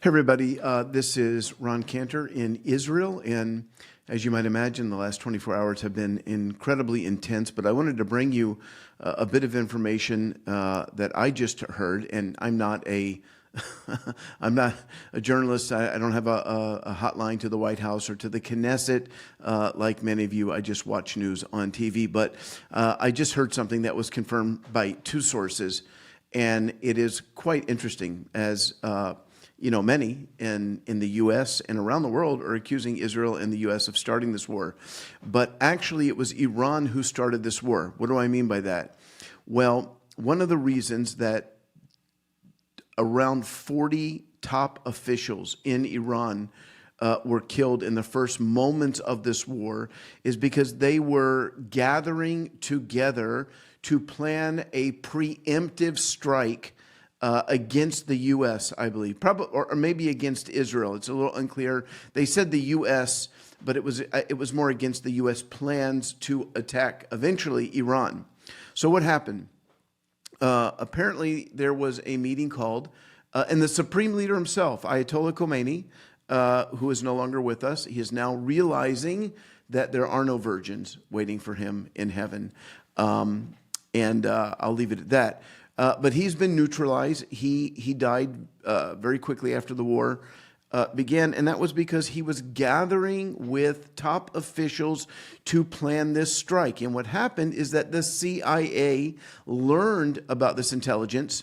Hey everybody, this is Ron Cantor in Israel, and as you might imagine, the last 24 hours have been incredibly intense, but I wanted to bring you a bit of information that I just heard, and I'm not a I'm not a journalist. I don't have a hotline to the White House or to the Knesset like many of you. I just watch news on TV, but I just heard something that was confirmed by two sources, and it is quite interesting as you know, many in the U.S. and around the world are accusing Israel and the U.S. of starting this war. But actually, it was Iran who started this war. What do I mean by that? Well, one of the reasons that around 40 top officials in Iran were killed in the first moments of this war is because they were gathering together to plan a preemptive strike against the U.S., I believe, probably, or maybe against Israel. It's a little unclear. They said the U.S., but it was more against the U.S. plans to attack eventually Iran. So what happened? Apparently, there was a meeting called, and the supreme leader himself, Ayatollah Khomeini, who is no longer with us, he is now realizing that there are no virgins waiting for him in heaven, and I'll leave it at that. But he's been neutralized. He died very quickly after the war began, and that was because he was gathering with top officials to plan this strike. And what happened is that the CIA learned about this intelligence,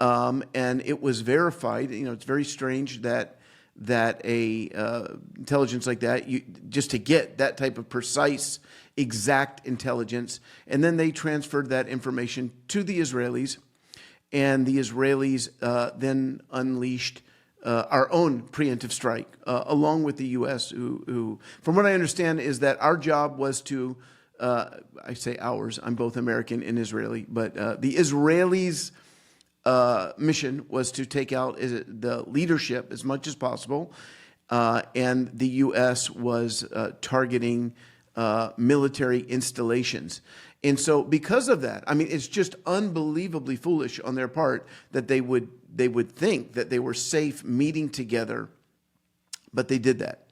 and it was verified. You know, it's very strange that intelligence like that, just to get that type of precise, exact intelligence, and then they transferred that information to the Israelis, and the Israelis then unleashed our own preemptive strike, along with the U.S., who, from what I understand, is that our job was to, I say ours, I'm both American and Israeli, but the Israelis' mission was to take out the leadership as much as possible, and the U.S. was targeting military installations. And so because of that, I mean, it's just unbelievably foolish on their part that they would think that they were safe meeting together, but they did that.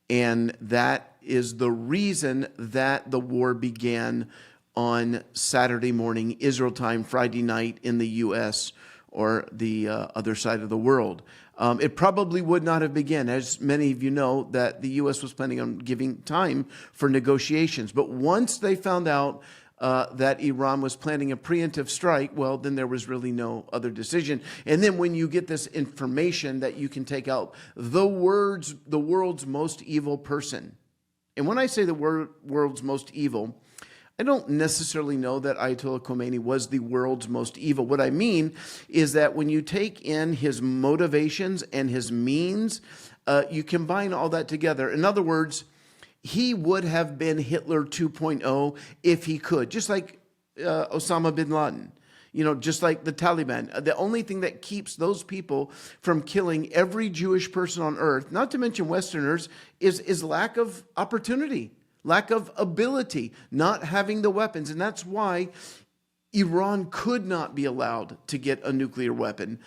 And that is the reason that the war began on Saturday morning, Israel time, Friday night in the U.S. or the other side of the world. It probably would not have begun, as many of you know, that the U.S. was planning on giving time for negotiations. But once they found out that Iran was planning a preemptive strike, well, then there was really no other decision. And then when you get this information that you can take out the world's most evil person. And when I say the world's most evil, I don't necessarily know that Ayatollah Khomeini was the world's most evil. What I mean is that when you take in his motivations and his means, you combine all that together. In other words, he would have been Hitler 2.0 if he could, just like Osama bin Laden, you know, just like the Taliban. The only thing that keeps those people from killing every Jewish person on earth, not to mention Westerners, is lack of opportunity, lack of ability, not having the weapons. And that's why Iran could not be allowed to get a nuclear weapon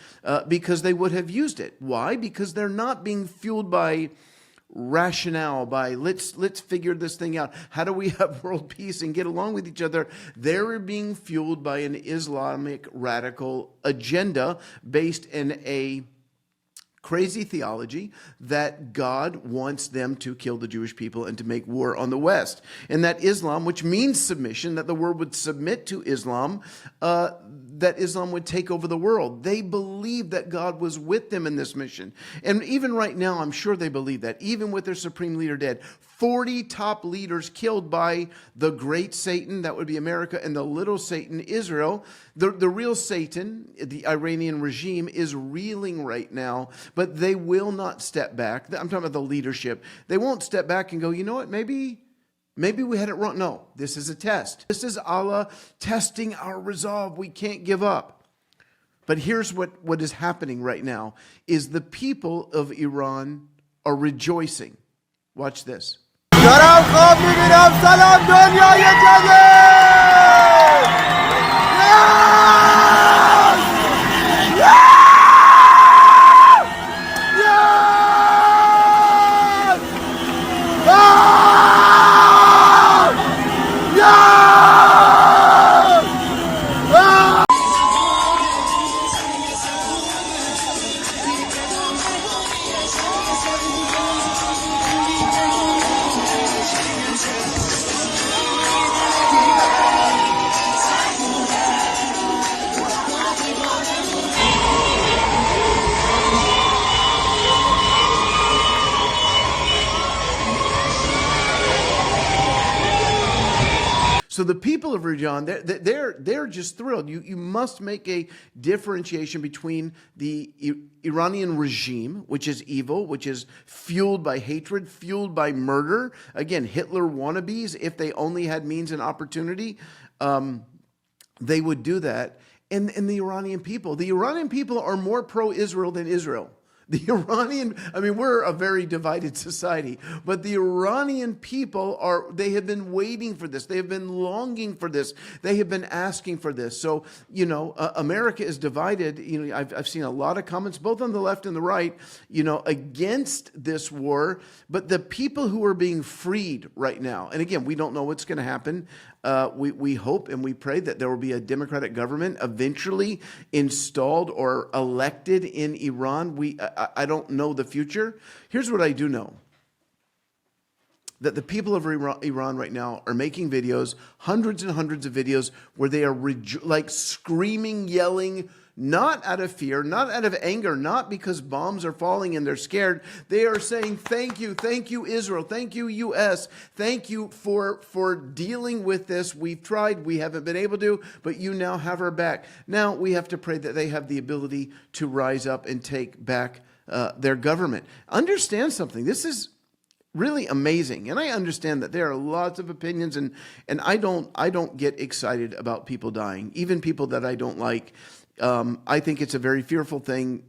because they would have used it. Why? Because they're not being fueled by rationale, by let's figure this thing out. How do we have world peace and get along with each other? They're being fueled by an Islamic radical agenda based in a crazy theology that God wants them to kill the Jewish people and to make war on the West. And that Islam, which means submission, that the world would submit to Islam, that Islam would take over the world. They believed that God was with them in this mission. And even right now, I'm sure they believe that, even with their supreme leader dead. 40 top leaders killed by the great Satan, that would be America, and the little Satan, Israel. The real Satan, the Iranian regime, is reeling right now, but they will not step back. I'm talking about the leadership. They won't step back and go, you know what, maybe we had it wrong. No, this is a test. This is Allah testing our resolve. We can't give up. But here's what is happening right now, is the people of Iran are rejoicing. Watch this. دارم خواب میبینم سلام دنیای جدید So the people of Iran, they're just thrilled. You must make a differentiation between the Iranian regime, which is evil, which is fueled by hatred, fueled by murder. Again, Hitler wannabes, if they only had means and opportunity, they would do that. And the Iranian people. The Iranian people are more pro-Israel than Israel. The Iranian, I mean, we're a very divided society, but the Iranian people they have been waiting for this. They have been longing for this. They have been asking for this. So, America is divided. I've seen a lot of comments, both on the left and the right, against this war, but the people who are being freed right now, and again, we don't know what's going to happen. We hope and we pray that there will be a democratic government eventually installed or elected in Iran. I don't know the future. Here's what I do know. That the people of Iran right now are making videos, hundreds and hundreds of videos, where they are like screaming, yelling, not out of fear, not out of anger, not because bombs are falling and they're scared. They are saying, thank you, Israel, thank you, U.S., thank you for dealing with this. We've tried, we haven't been able to, but you now have our back. Now we have to pray that they have the ability to rise up and take back their government. Understand something. This is really amazing. And I understand that there are lots of opinions, and I don't get excited about people dying, even people that I don't like. I think it's a very fearful thing,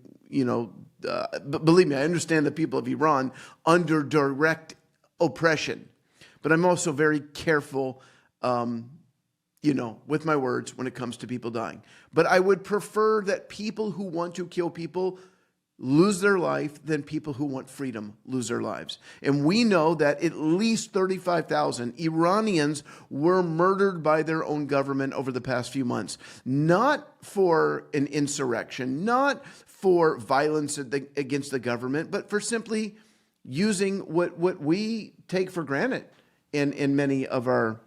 but believe me, I understand the people of Iran under direct oppression, but I'm also very careful, with my words when it comes to people dying. But I would prefer that people who want to kill people lose their life than people who want freedom lose their lives. And we know that at least 35,000 Iranians were murdered by their own government over the past few months, not for an insurrection, not for violence against the government, but for simply using what we take for granted in many of our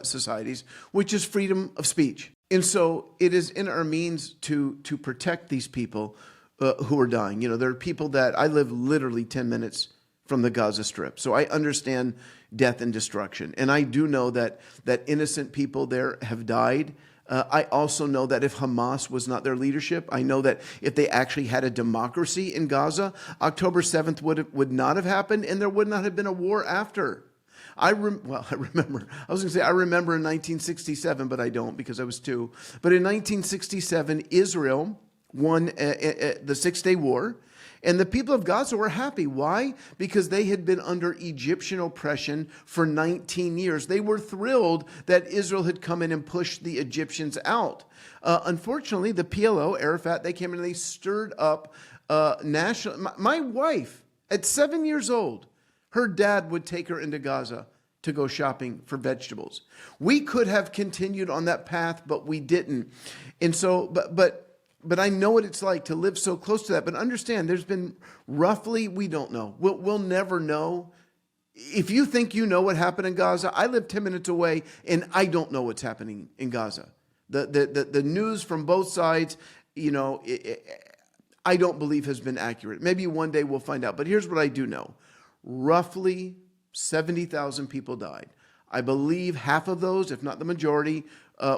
societies, which is freedom of speech. And so it is in our means to protect these people who are dying. There are people that I live literally 10 minutes from the Gaza Strip. So I understand death and destruction. And I do know that innocent people there have died. I also know that if Hamas was not their leadership, I know that if they actually had a democracy in Gaza, October 7th would not have happened, and there would not have been a war after. I remember in 1967, but I don't because I was 2. But in 1967, Israel won the Six-Day War, and the people of Gaza were happy. Why? Because they had been under Egyptian oppression for 19 years. They were thrilled that Israel had come in and pushed the Egyptians out. Unfortunately, the PLO, Arafat, they came in and they stirred up national. My wife, at 7 years old, her dad would take her into Gaza to go shopping for vegetables. We could have continued on that path, but we didn't. And so, but I know what it's like to live so close to that. But understand, there's been roughly, we don't know. We'll never know. If you think you know what happened in Gaza, I live 10 minutes away, and I don't know what's happening in Gaza. The news from both sides, I don't believe has been accurate. Maybe one day we'll find out. But here's what I do know. Roughly 70,000 people died. I believe half of those, if not the majority,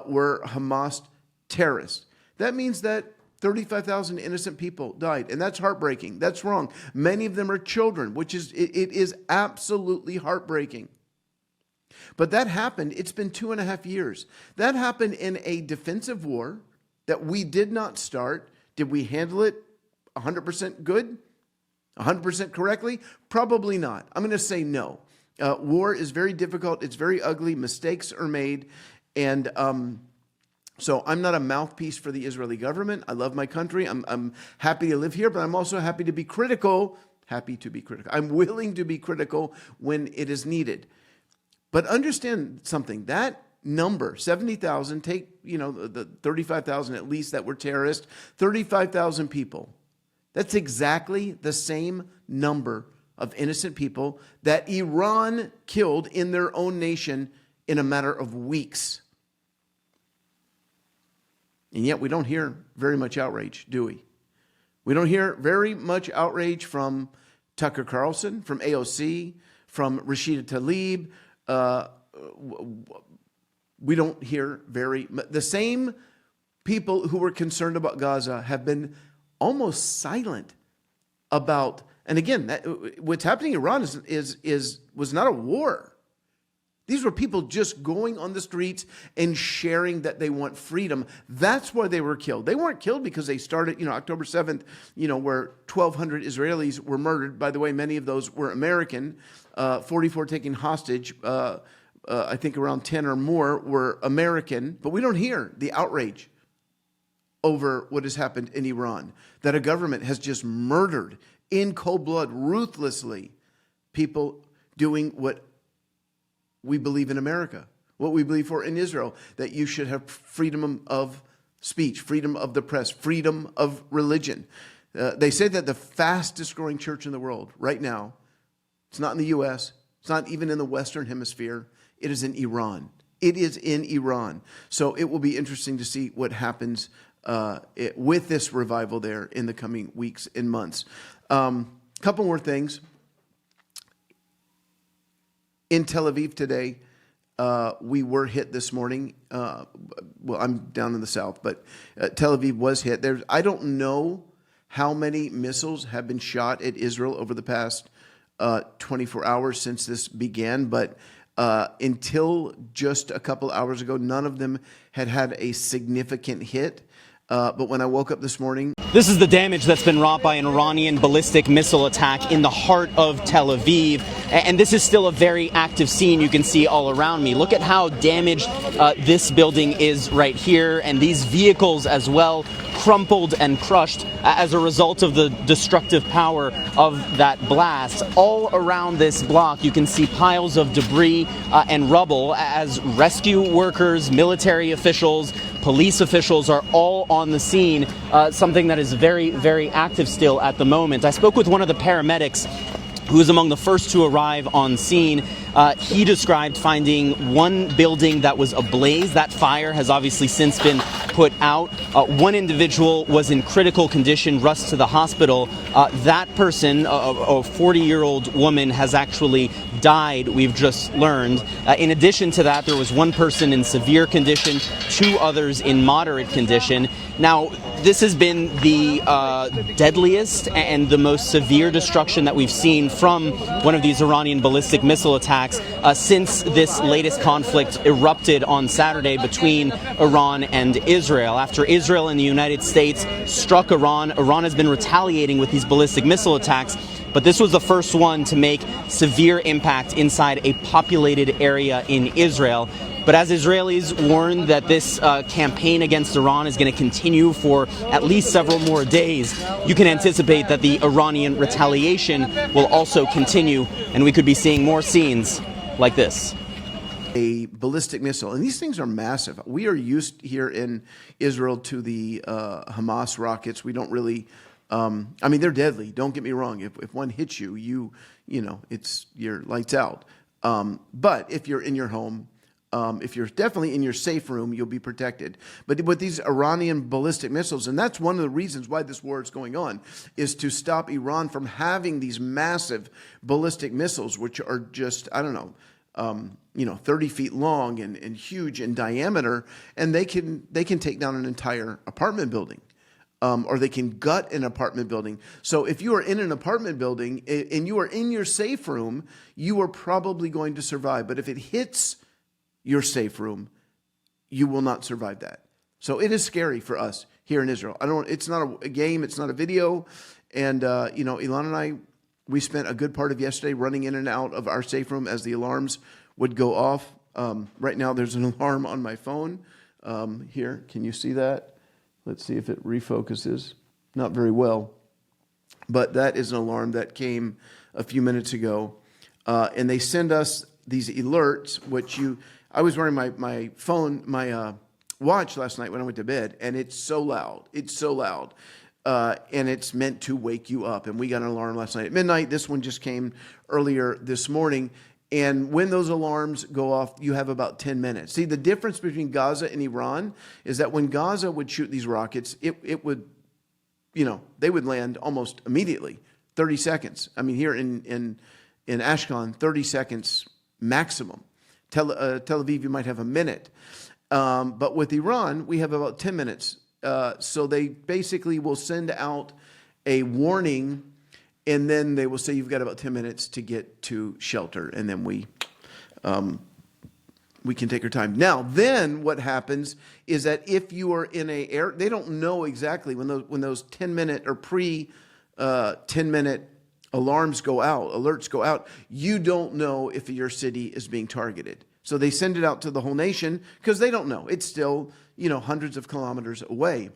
were Hamas terrorists. That means that 35,000 innocent people died, and that's heartbreaking. That's wrong. Many of them are children, which is it is absolutely heartbreaking. But that happened. It's been 2.5 years. That happened in a defensive war that we did not start. Did we handle it 100% good? 100% correctly? Probably not. I'm going to say no. War is very difficult. It's very ugly. Mistakes are made. And so I'm not a mouthpiece for the Israeli government. I love my country. I'm happy to live here, but I'm also happy to be critical. I'm willing to be critical when it is needed. But understand something. That number, 70,000, take, the 35,000 at least that were terrorists, 35,000 people. That's exactly the same number of innocent people that Iran killed in their own nation in a matter of weeks. And yet we don't hear very much outrage, do we? We don't hear very much outrage from Tucker Carlson, from AOC, from Rashida Tlaib, we don't hear the same people who were concerned about Gaza have been almost silent about, and again, what's happening in Iran was not a war. These were people just going on the streets and sharing that they want freedom. That's why they were killed. They weren't killed because they started, October 7th, where 1,200 Israelis were murdered. By the way, many of those were American, 44 taken hostage. I think around 10 or more were American. But we don't hear the outrage over what has happened in Iran, that a government has just murdered in cold blood, ruthlessly, people doing what we believe in America, what we believe for in Israel, that you should have freedom of speech, freedom of the press, freedom of religion. They say that the fastest growing church in the world right now, it's not in the U.S., it's not even in the Western Hemisphere, it is in Iran. It is in Iran. So it will be interesting to see what happens with this revival there in the coming weeks and months. Couple more things. In Tel Aviv today, we were hit this morning. Well, I'm down in the south, but Tel Aviv was hit. I don't know how many missiles have been shot at Israel over the past 24 hours since this began, but until just a couple hours ago, none of them had a significant hit. But when I woke up this morning... This is the damage that's been wrought by an Iranian ballistic missile attack in the heart of Tel Aviv. And this is still a very active scene you can see all around me. Look at how damaged this building is right here, and these vehicles as well, crumpled and crushed as a result of the destructive power of that blast. All around this block, you can see piles of debris and rubble as rescue workers, military officials, police officials are all on the scene, something that is very, very active still at the moment. I spoke with one of the paramedics who was among the first to arrive on scene. He described finding one building that was ablaze. That fire has obviously since been put out. One individual was in critical condition, rushed to the hospital. That person, a 40-year-old woman, has actually died, we've just learned. In addition to that, there was one person in severe condition, two others in moderate condition. Now, this has been the deadliest and the most severe destruction that we've seen from one of these Iranian ballistic missile attacks since this latest conflict erupted on Saturday between Iran and Israel. After Israel and the United States struck Iran, Iran has been retaliating with these ballistic missile attacks. But this was the first one to make severe impact inside a populated area in Israel. But as Israelis warn that this campaign against Iran is going to continue for at least several more days, you can anticipate that the Iranian retaliation will also continue, and we could be seeing more scenes like this. A ballistic missile, and these things are massive. We are used here in Israel to the Hamas rockets. We don't really... I mean, they're deadly. Don't get me wrong. If one hits you, it's your lights out. But if you're in your home, if you're definitely in your safe room, you'll be protected. But with these Iranian ballistic missiles, and that's one of the reasons why this war is going on, is to stop Iran from having these massive ballistic missiles, which are just, 30 feet long and huge in diameter, and they can take down an entire apartment building. Or they can gut an apartment building. So if you are in an apartment building and you are in your safe room, you are probably going to survive. But if it hits your safe room, you will not survive that. So it is scary for us here in Israel. It's not a game. It's not a video. And, Ilan and I, we spent a good part of yesterday running in and out of our safe room as the alarms would go off. Right now there's an alarm on my phone. Here, can you see that? Let's see if it refocuses. Not very well. But that is an alarm that came a few minutes ago. And they send us these alerts, which I was wearing my phone, my watch last night when I went to bed, and it's so loud. It's so loud. And it's meant to wake you up. And we got an alarm last night at midnight. This one just came earlier this morning. And when those alarms go off, you have about 10 minutes. See, the difference between Gaza and Iran is that when Gaza would shoot these rockets, it would, they would land almost immediately, 30 seconds. I mean, here in Ashkelon, 30 seconds maximum Tel Aviv, you might have a minute. But with Iran, we have about 10 minutes. So they basically will send out a warning, and then they will say you've got about 10 minutes to get to shelter, and then we can take our time. Now, then what happens is that if you are in a air, they don't know exactly when those 10-minute or 10-minute alarms go out, alerts go out, you don't know if your city is being targeted. So they send it out to the whole nation because they don't know. It's still, hundreds of kilometers away.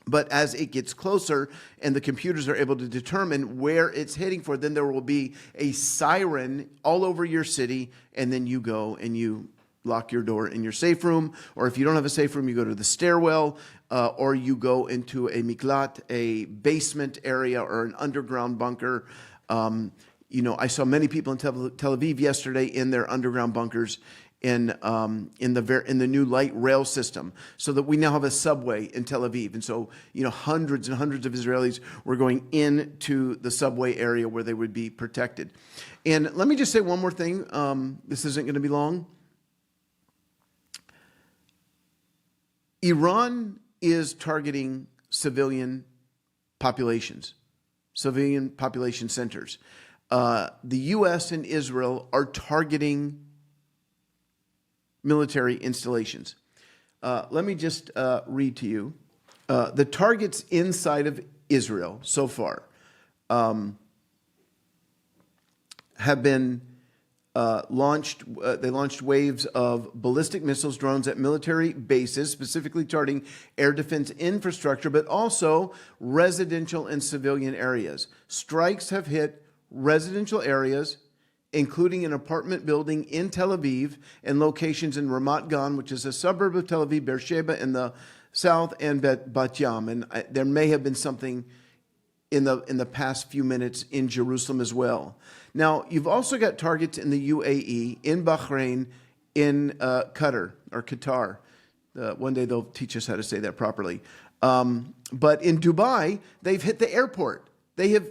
But as it gets closer and the computers are able to determine where it's heading for, then there will be a siren all over your city, and then you go and you lock your door in your safe room, or if you don't have a safe room, you go to the stairwell, or you go into a miklat, a basement area or an underground bunker. I saw many people in Tel Aviv yesterday in their underground bunkers in the new light rail system, so that we now have a subway in Tel Aviv. And so, hundreds and hundreds of Israelis were going into the subway area where they would be protected. And let me just say one more thing. This isn't going to be long. Iran is targeting civilian populations, civilian population centers. The U.S. and Israel are targeting military installations. Let me just read to you. The targets inside of Israel so far have been launched. They launched waves of ballistic missiles, drones at military bases, specifically targeting air defense infrastructure, but also residential and civilian areas. Strikes have hit residential areas, including an apartment building in Tel Aviv and locations in Ramat Gan, which is a suburb of Tel Aviv, Beersheba in the south, and Bat Yam. And there may have been something in the past few minutes in Jerusalem as well. Now, you've also got targets in the UAE, in Bahrain, in Qatar. One day they'll teach us how to say that properly. But in Dubai, they've hit the airport. They have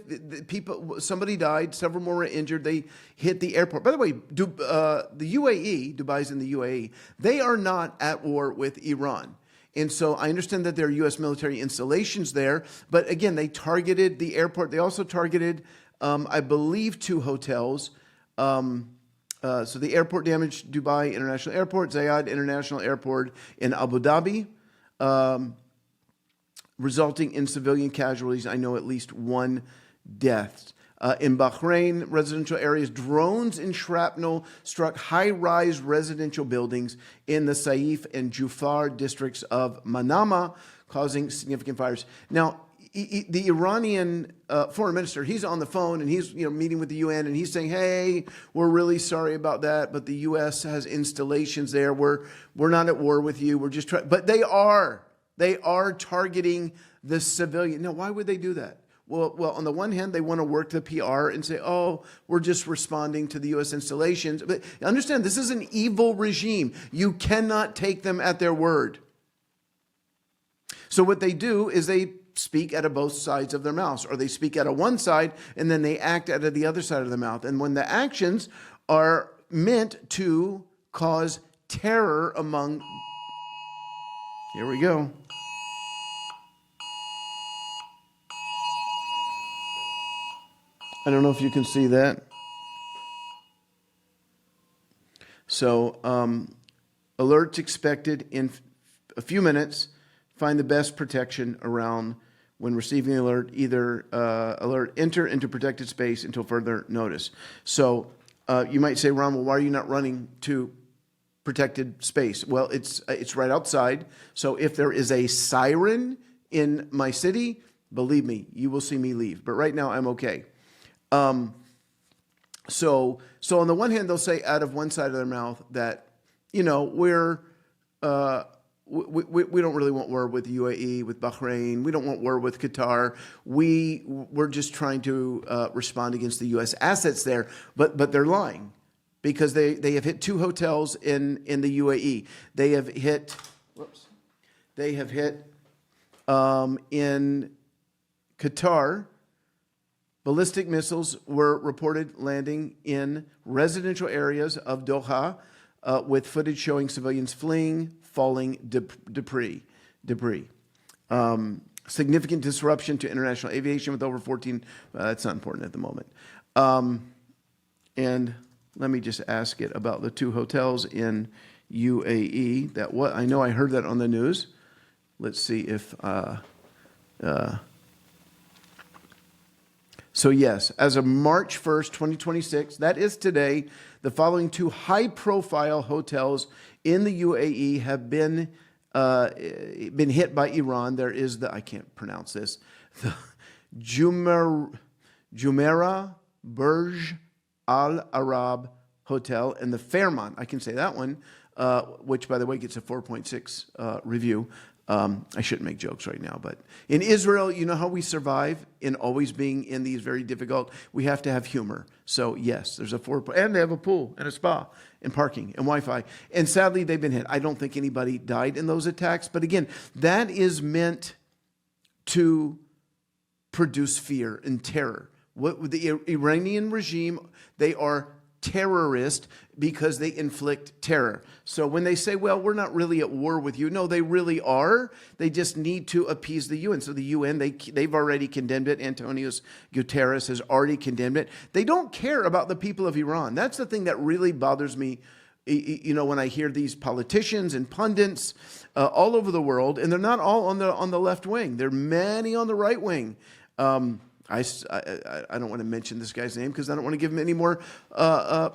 somebody died, several more were injured. They hit the airport. By the way, the UAE, Dubai's in the UAE, they are not at war with Iran. And so I understand that there are U.S. military installations there. But again, they targeted the airport. They also targeted, I believe, 2 hotels. So the airport damaged Dubai International Airport, Zayed International Airport in Abu Dhabi, resulting in civilian casualties. I know at least 1 death. In Bahrain, residential areas, drones and shrapnel struck high-rise residential buildings in the Saif and Jufar districts of Manama, causing significant fires. Now, the Iranian foreign minister, he's on the phone and he's meeting with the UN, and he's saying, "Hey, we're really sorry about that, but the U.S. has installations there. We're not at war with you. We're just trying." But they are targeting the civilian. Now, why would they do that? Well, on the one hand, they want to work the PR and say, "Oh, we're just responding to the U.S. installations." But understand, this is an evil regime. You cannot take them at their word. So what they do is they speak out of both sides of their mouths, or they speak out of one side and then they act out of the other side of the mouth. And when the actions are meant to cause terror among... Here we go. I don't know if you can see that. So, alerts expected in a few minutes. Find the best protection around when receiving the alert. Either enter into protected space until further notice. So, you might say, Ron, well, why are you not running to protected space? Well, it's right outside. So if there is a siren in my city, believe me, you will see me leave. But right now, I'm okay. So on the one hand, they'll say out of one side of their mouth that, we don't really want war with the UAE, with Bahrain. We don't want war with Qatar. We're just trying to respond against the U.S. assets there. But they're lying, because they have hit 2 hotels in the UAE. They have hit in Qatar. Ballistic missiles were reported landing in residential areas of Doha. with footage showing civilians fleeing, falling debris. Significant disruption to international aviation with over 14. That's not important at the moment. And let me just ask it about the 2 hotels in UAE. I know I heard that on the news. Let's see if. So yes, as of March 1st, 2026, that is today, the following 2 high-profile hotels in the UAE have been hit by Iran. There is I can't pronounce this, the Jumeirah Burj Al Arab Hotel and the Fairmont, I can say that one, which, by the way, gets a 4.6 review. I shouldn't make jokes right now, but in Israel, you know how we survive in always being in these very difficult, we have to have humor. So yes, there's a 4, and they have a pool and a spa and parking and Wi-Fi. And sadly, they've been hit. I don't think anybody died in those attacks. But again, that is meant to produce fear and terror. What the Iranian regime, they are terrorist because they inflict terror. So when they say, well, we're not really at war with you, no, they really are. They just need to appease the UN. So the UN, they've already condemned it. Antonio Guterres has already condemned it. They don't care about the people of Iran. That's the thing that really bothers me, when I hear these politicians and pundits all over the world, and they're not all on the left wing. There are many on the right wing. I don't want to mention this guy's name because I don't want to give him any more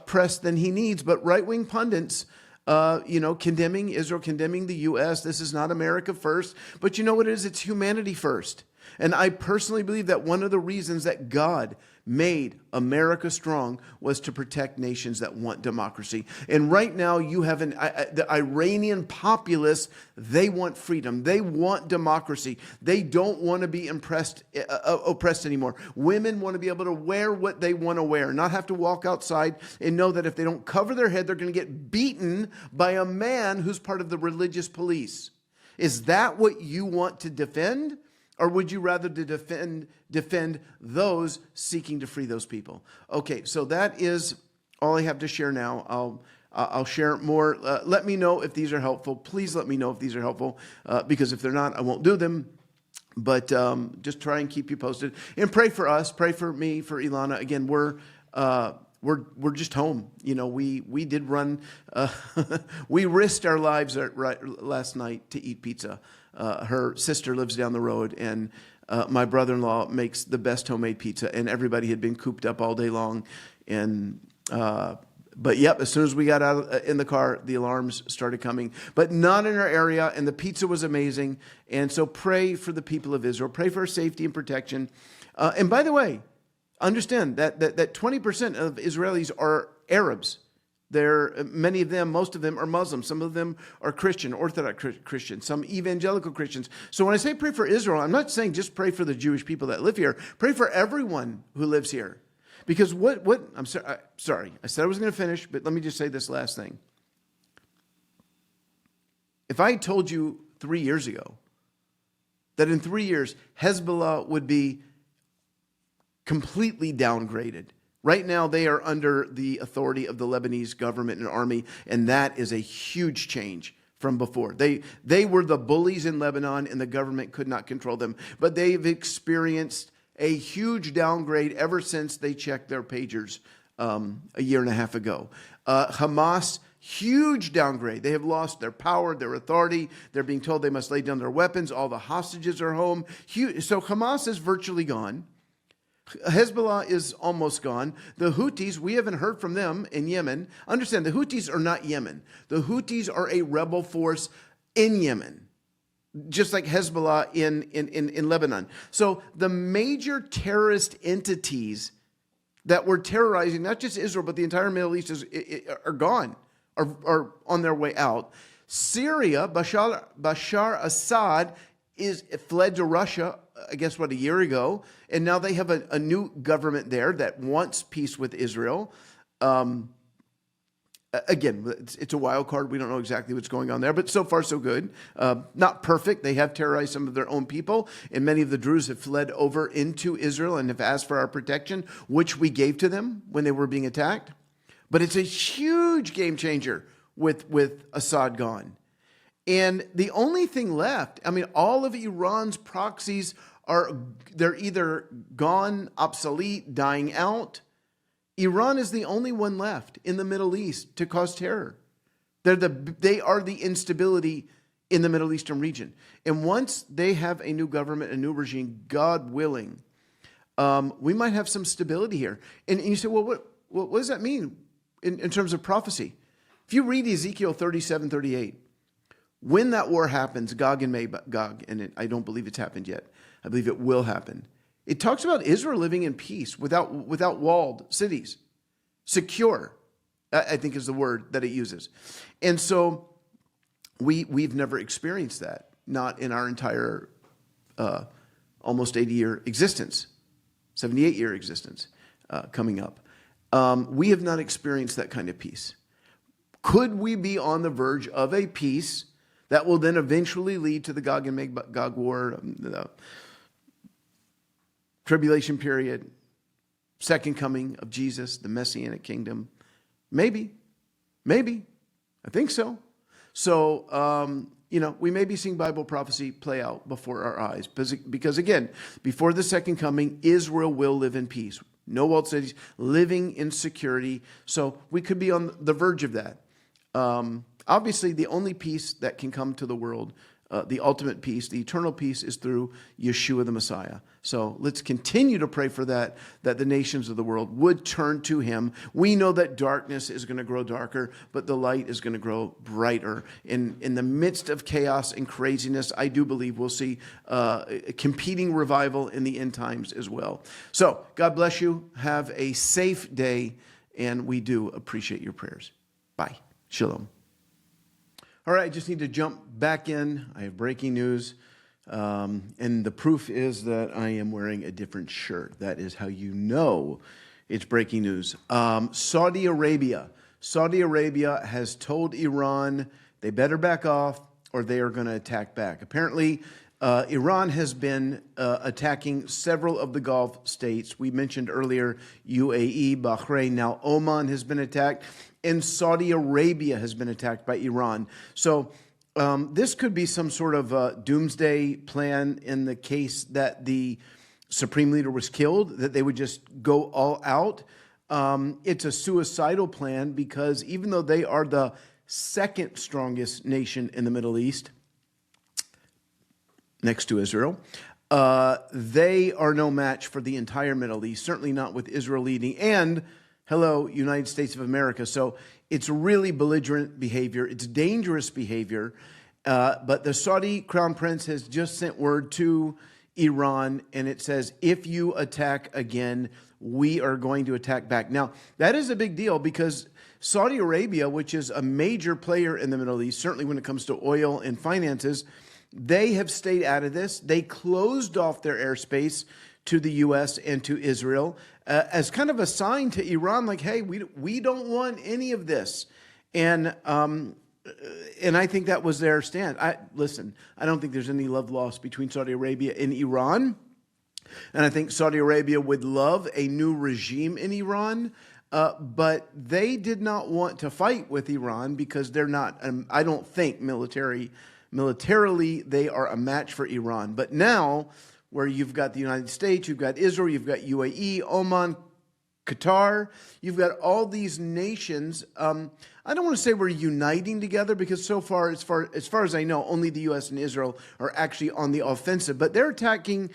press than he needs. But right-wing pundits, condemning Israel, condemning the U.S. This is not America first. But you know what it is? It's humanity first. And I personally believe that one of the reasons that God made America strong was to protect nations that want democracy. And right now you have the Iranian populace, they want freedom. They want democracy. They don't want to be oppressed anymore. Women want to be able to wear what they want to wear, not have to walk outside and know that if they don't cover their head, they're going to get beaten by a man who's part of the religious police. Is that what you want to defend? Or would you rather to defend those seeking to free those people? Okay, so that is all I have to share now. I'll share more. Let me know if these are helpful. Please let me know if these are helpful, because if they're not, I won't do them. But just try and keep you posted. And pray for us. Pray for me, for Ilana. Again, we're just home. We did run. We risked our lives last night to eat pizza. Her sister lives down the road, and my brother-in-law makes the best homemade pizza, and everybody had been cooped up all day long. And but yep, as soon as we got out in the car, the alarms started coming, but not in our area, and the pizza was amazing. And so pray for the people of Israel. Pray for safety and protection. And by the way, understand that 20% of Israelis are Arabs. Many of them, most of them are Muslims. Some of them are Christian, Orthodox Christians, some evangelical Christians. So when I say pray for Israel, I'm not saying just pray for the Jewish people that live here. Pray for everyone who lives here. Because I'm sorry, I said I was going to finish, but let me just say this last thing. If I had told you 3 years ago that in 3 years Hezbollah would be completely downgraded. Right now, they are under the authority of the Lebanese government and army, and that is a huge change from before. They were the bullies in Lebanon, and the government could not control them. But they've experienced a huge downgrade ever since they checked their pagers a year and a half ago. Hamas, huge downgrade. They have lost their power, their authority. They're being told they must lay down their weapons. All the hostages are home. So Hamas is virtually gone. Hezbollah is almost gone. The Houthis, we haven't heard from them in Yemen. Understand, the Houthis are not Yemen. The Houthis are a rebel force in Yemen, just like Hezbollah in Lebanon. So the major terrorist entities that were terrorizing not just Israel, but the entire Middle East are gone, are on their way out. Syria, Bashar Assad fled to Russia, I guess, a year ago, and now they have a new government there that wants peace with Israel. Again, it's a wild card. We don't know exactly what's going on there, but so far so good. Not perfect. They have terrorized some of their own people, and many of the Druze have fled over into Israel and have asked for our protection, which we gave to them when they were being attacked. But it's a huge game changer with Assad gone. And the only thing left, I mean, all of Iran's proxies they're either gone, obsolete, dying out. Iran is the only one left in the Middle East to cause terror. They are the instability in the Middle Eastern region. And once they have a new government, a new regime, God willing, we might have some stability here. And you say, well, what does that mean in terms of prophecy? If you read Ezekiel 37:38, when that war happens, Gog and Magog, and I don't believe it's happened yet. I believe it will happen. It talks about Israel living in peace without walled cities, secure, I think is the word that it uses. And so we've never experienced that, not in our entire almost 80-year existence, 78-year existence coming up. We have not experienced that kind of peace. Could we be on the verge of a peace that will then eventually lead to the Gog and Magog war, the tribulation period, second coming of Jesus, the Messianic kingdom? Maybe. I think so. So, we may be seeing Bible prophecy play out before our eyes. Because again, before the second coming, Israel will live in peace. No walled cities, living in security. So we could be on the verge of that. Obviously, the only peace that can come to the world, the ultimate peace, the eternal peace, is through Yeshua the Messiah. So let's continue to pray for that the nations of the world would turn to him. We know that darkness is going to grow darker, but the light is going to grow brighter. In the midst of chaos and craziness, I do believe we'll see competing revival in the end times as well. So God bless you. Have a safe day, and we do appreciate your prayers. Bye. Shalom. All right, I just need to jump back in. I have breaking news. And the proof is that I am wearing a different shirt. That is how you know it's breaking news. Saudi Arabia has told Iran they better back off or they are going to attack back. Apparently, Iran has been attacking several of the Gulf states. We mentioned earlier UAE, Bahrain. Now Oman has been attacked, and Saudi Arabia has been attacked by Iran. So this could be some sort of doomsday plan in the case that the supreme leader was killed, that they would just go all out. It's a suicidal plan because even though they are the second strongest nation in the Middle East, next to Israel, they are no match for the entire Middle East, certainly not with Israel leading. And hello, United States of America. So it's really belligerent behavior. It's dangerous behavior. But the Saudi crown prince has just sent word to Iran, and it says, if you attack again, we are going to attack back. Now, that is a big deal because Saudi Arabia, which is a major player in the Middle East, certainly when it comes to oil and finances, they have stayed out of this. They closed off their airspace to the U.S. and to Israel as kind of a sign to Iran, like, hey, we don't want any of this. And I think that was their stand. Listen, I don't think there's any love lost between Saudi Arabia and Iran. And I think Saudi Arabia would love a new regime in Iran. But they did not want to fight with Iran because they're not, I don't think militarily, they are a match for Iran. But now, where you've got the United States, you've got Israel, you've got UAE, Oman, Qatar, you've got all these nations. I don't want to say we're uniting together because so far, as far as I know, only the U.S. and Israel are actually on the offensive. But they're attacking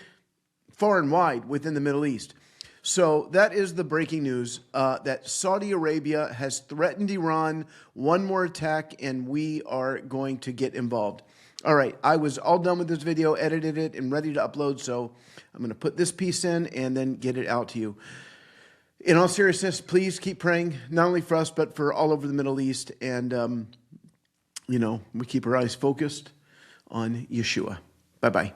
far and wide within the Middle East. So that is the breaking news, that Saudi Arabia has threatened Iran, one more attack, and we are going to get involved. All right, I was all done with this video, edited it, and ready to upload, so I'm going to put this piece in and then get it out to you. In all seriousness, please keep praying, not only for us, but for all over the Middle East, and, we keep our eyes focused on Yeshua. Bye-bye.